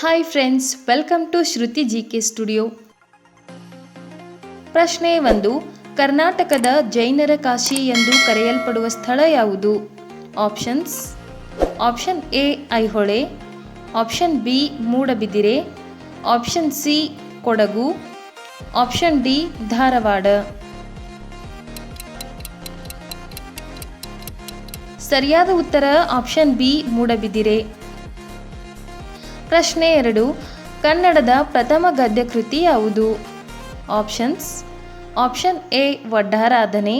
Hi friends, welcome to Shruti GK studio. ಪ್ರಶ್ನೆ 1. ಕರ್ನಾಟಕದ ಜೈನರ ಕಾಶಿ ಎಂದು ಕರೆಯಲ್ಪಡುವ ಸ್ಥಳ ಯಾವುದು? Options: option A Aihole, option B Moodabidri, option C Kodagu, option D Dharwad. ಸರಿಯಾದ ಉತ್ತರ ಆಪ್ಷನ್ ಬಿ ಮೂಡಬಿದಿರೆ. ಪ್ರಶ್ನೆ 2. ಕನ್ನಡದ ಪ್ರಥಮ ಗದ್ಯಕೃತಿ ಯಾವುದು? Options: option A Vaddaradhane,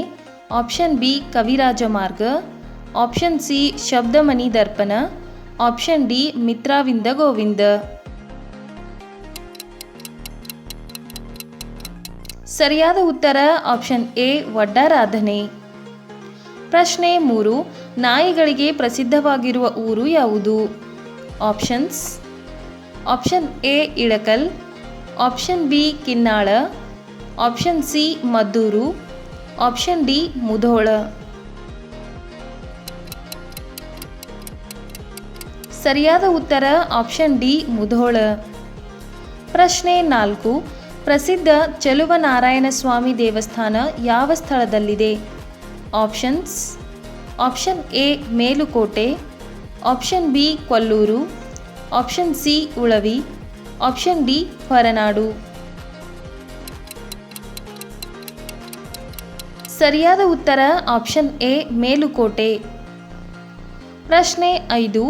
option B Kavirajamarga, option C Shabdamani Darpana, option D Mitravinda Govinda. ಸರಿಯಾದ ಉತ್ತರ ಆಪ್ಷನ್ ಎ ವಡ್ಡಾರಾಧನೆ. ಪ್ರಶ್ನೆ 3. ನಾಯಿಗಳಿಗೆ ಪ್ರಸಿದ್ಧವಾಗಿರುವ ಊರು ಯಾವುದು? Options: option A Ilkal, option B Kinnal, option C Maddur, option D Mudhol. ಸರಿಯಾದ ಉತ್ತರ ಆಪ್ಷನ್ ಡಿ ಮುಧೋಳ. ಪ್ರಶ್ನೆ 4. ಪ್ರಸಿದ್ಧ ಚೆಲುವನಾರಾಯಣ ಸ್ವಾಮಿ ದೇವಸ್ಥಾನ ಯಾವ ಸ್ಥಳದಲ್ಲಿದೆ? Options: option A Melukote, option B Kollur, option C Ulavi, option D Horanadu. ಸರಿಯಾದ ಉತ್ತರ ಆಪ್ಷನ್ ಎ ಮೇಲುಕೋಟೆ. ಪ್ರಶ್ನೆ 5.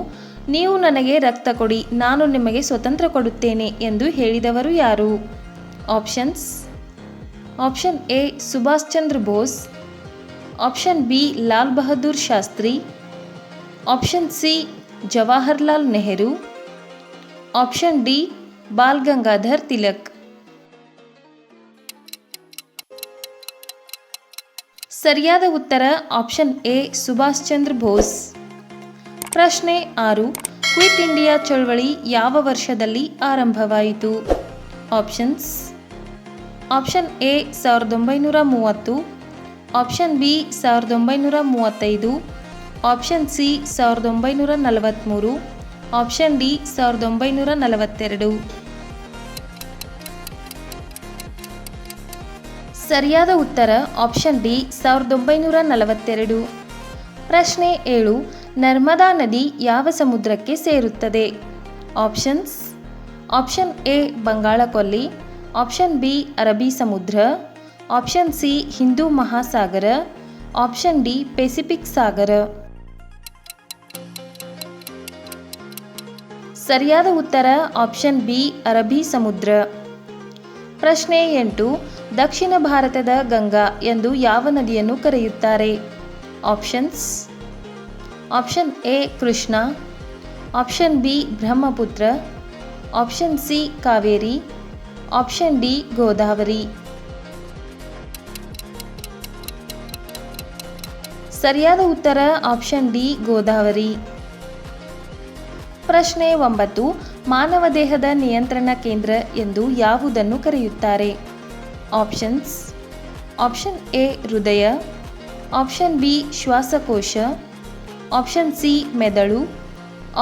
ನೀವು ನನಗೆ ರಕ್ತ ಕೊಡಿ, ನಾನು ನಿಮಗೆ ಸ್ವತಂತ್ರ ಕೊಡುತ್ತೇನೆ ಎಂದು ಹೇಳಿದವರು ಯಾರು? Options: option A Subhash Chandra Bose, option B Lal Bahadur Shastri, option C Jawaharlal Nehru, option D Bal Gangadhar Tilak. ಸರಿಯಾದ ಉತ್ತರ ಆಪ್ಷನ್ ಎ ಸುಭಾಷ್ ಚಂದ್ರ ಬೋಸ್. ಪ್ರಶ್ನೆ 6. ಕ್ವಿಟ್ ಇಂಡಿಯಾ ಚಳವಳಿ ಯಾವ ವರ್ಷದಲ್ಲಿ ಆರಂಭವಾಯಿತು? Options: option A 1930, option B 1935, option C 1943, option D 1942. ಸರಿಯಾದ ಉತ್ತರ ಆಪ್ಷನ್ ಡಿ 1942. ಪ್ರಶ್ನೆ 7. ನರ್ಮದಾ ನದಿ ಯಾವ ಸಮುದ್ರಕ್ಕೆ ಸೇರುತ್ತದೆ? ಆಪ್ಷನ್ಸ್: ಆಪ್ಷನ್ ಎ ಬಂಗಾಳಕೊಲ್ಲಿ, ಆಪ್ಷನ್ ಬಿ ಅರಬ್ಬಿ ಸಮುದ್ರ, ಆಪ್ಷನ್ ಸಿ ಹಿಂದೂ ಮಹಾಸಾಗರ, ಆಪ್ಷನ್ ಡಿ ಪೆಸಿಫಿಕ್ ಸಾಗರ. ಸರಿಯಾದ ಉತ್ತರ ಆಪ್ಷನ್ ಬಿ ಅರಬ್ಬಿ ಸಮುದ್ರ. ಪ್ರಶ್ನೆ 8. ದಕ್ಷಿಣ ಭಾರತದ ಗಂಗಾ ಎಂದು ಯಾವ ನದಿಯನ್ನು ಕರೆಯುತ್ತಾರೆ? Options: option A Krishna, option B Brahmaputra, option C Kaveri, option D Godavari. ಸರಿಯಾದ ಉತ್ತರ ಆಪ್ಷನ್ ಡಿ ಗೋದಾವರಿ. ಪ್ರಶ್ನೆ 9. ಮಾನವ ದೇಹದ ನಿಯಂತ್ರಣ ಕೇಂದ್ರ ಎಂದು ಯಾವುದನ್ನು ಕರೆಯುತ್ತಾರೆ? ಆಪ್ಷನ್ಸ್: ಆಪ್ಷನ್ ಎ ಹೃದಯ, ಆಪ್ಷನ್ ಬಿ ಶ್ವಾಸಕೋಶ, ಆಪ್ಷನ್ ಸಿ ಮೆದುಳು,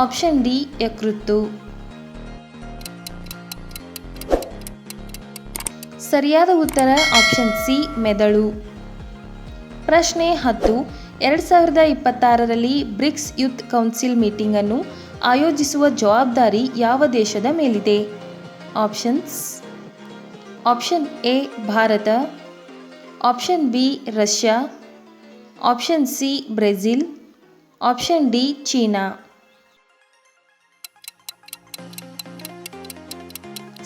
ಆಪ್ಷನ್ ಡಿ ಯಕೃತ್ತು. ಸರಿಯಾದ ಉತ್ತರ ಆಪ್ಷನ್ ಸಿ ಮೆದುಳು. ಪ್ರಶ್ನೆ 10. 2026ರಲ್ಲಿ ಬ್ರಿಕ್ಸ್ ಯೂತ್ ಕೌನ್ಸಿಲ್ ಮೀಟಿಂಗ್ ಅನ್ನು ಆಯೋಜಿಸುವ ಜವಾಬ್ದಾರಿ ಯಾವ ದೇಶದ ಮೇಲಿದೆ? Options: option A Bharat, option B Russia, option C Brazil, option D China.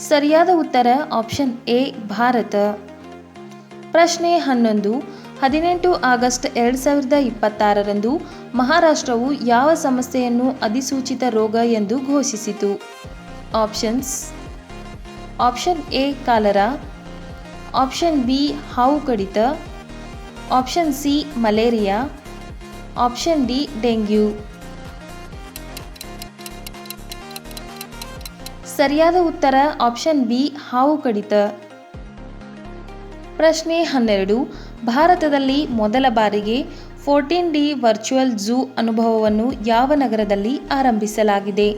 ಸರಿಯಾದ ಉತ್ತರ ಆಪ್ಷನ್ ಎ ಭಾರತ. ಪ್ರಶ್ನೆ 11. 18 ಆಗಸ್ಟ್ 2026ರಂದು ಮಹಾರಾಷ್ಟ್ರವು ಯಾವ ಸಮಸ್ಯೆಯನ್ನು ಅಧಿಸೂಚಿತ ರೋಗ ಎಂದು ಘೋಷಿಸಿತು? Options: option A cholera, option B ಹಾವು ಕಡಿತ, option C malaria, option D dengue. ಸರಿಯಾದ ಉತ್ತರ ಆಪ್ಷನ್ ಬಿ ಹಾವು ಕಡಿತ. ಪ್ರಶ್ನೆ 12. ಭಾರತದಲ್ಲಿ ಮೊದಲ ಬಾರಿಗೆ 14D ವರ್ಚುವಲ್ ಝೂ ಅನುಭವವನ್ನು ಯಾವ ನಗರದಲ್ಲಿ ಆರಂಭಿಸಲಾಗಿದೆ?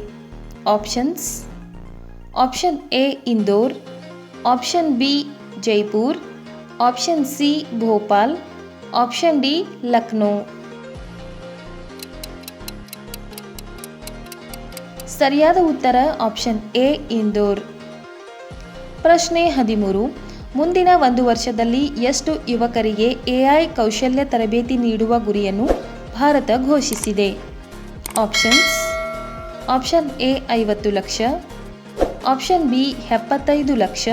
Options: option A Indore, option B Jaipur, option C Bhopal, option D Lucknow. ಸರಿಯಾದ ಉತ್ತರ ಆಪ್ಷನ್ ಎ ಇಂದೋರ್. ಪ್ರಶ್ನೆ 13. ಮುಂದಿನ 1 ವರ್ಷದಲ್ಲಿ ಎಷ್ಟು ಯುವಕರಿಗೆ ಎಐ ಕೌಶಲ್ಯ ತರಬೇತಿ ನೀಡುವ ಗುರಿಯನ್ನು ಭಾರತ ಘೋಷಿಸಿದೆ? Options: option A 50 lakh, option B 75 lakh,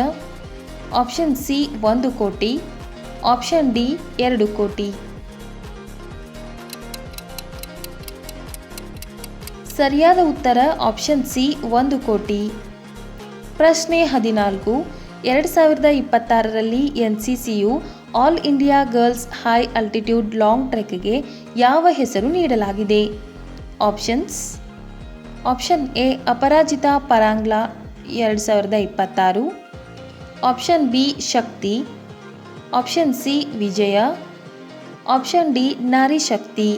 option C 1 ಕೋಟಿ, ಆಪ್ಷನ್ ಡಿ 2 ಕೋಟಿ. ಸರಿಯಾದ ಉತ್ತರ ಆಪ್ಷನ್ ಸಿ 1 ಕೋಟಿ. ಪ್ರಶ್ನೆ 14. 2026ರಲ್ಲಿ NCCಯು all India girls high altitude long ಟ್ರೆಕ್ಗೆ ಯಾವ ಹೆಸರು ನೀಡಲಾಗಿದೆ? Options: option A Aparajita Parangla 2026, option B Shakti, option C Vijay, option D Nari Shakti.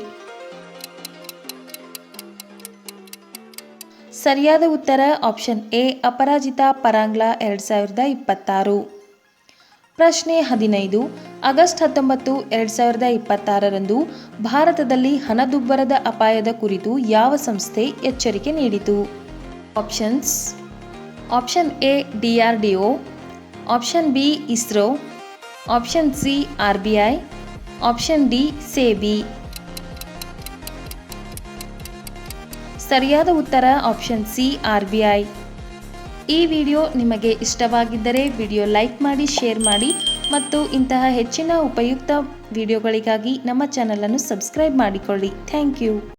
ಸರಿಯಾದ ಉತ್ತರ ಆಪ್ಷನ್ ಎ ಅಪರಾಜಿತಾ ಪರಾಂಗ್ಲಾ 2026. ಪ್ರಶ್ನೆ 15. ಆಗಸ್ಟ್ 19, 2026ರಂದು ಭಾರತದಲ್ಲಿ ಹಣದುಬ್ಬರದ ಅಪಾಯದ ಕುರಿತು ಯಾವ ಸಂಸ್ಥೆ ಎಚ್ಚರಿಕೆ ನೀಡಿತು? Options: option A DRDO, option B ISRO, option C RBI, option D SEBI. ಸರಿಯಾದ ಉತ್ತರ ಆಪ್ಷನ್ ಸಿ RBI. ಈ ವಿಡಿಯೋ ನಿಮಗೆ ಇಷ್ಟವಾಗಿದ್ದರೆ ವಿಡಿಯೋ ಲೈಕ್ ಮಾಡಿ, ಶೇರ್ ಮಾಡಿ ಮತ್ತು ಇಂತಹ ಹೆಚ್ಚಿನ ಉಪಯುಕ್ತ ವಿಡಿಯೋಗಳಿಗಾಗಿ ನಮ್ಮ ಚಾನಲನ್ನು ಸಬ್ಸ್ಕ್ರೈಬ್ ಮಾಡಿಕೊಳ್ಳಿ. Thank you.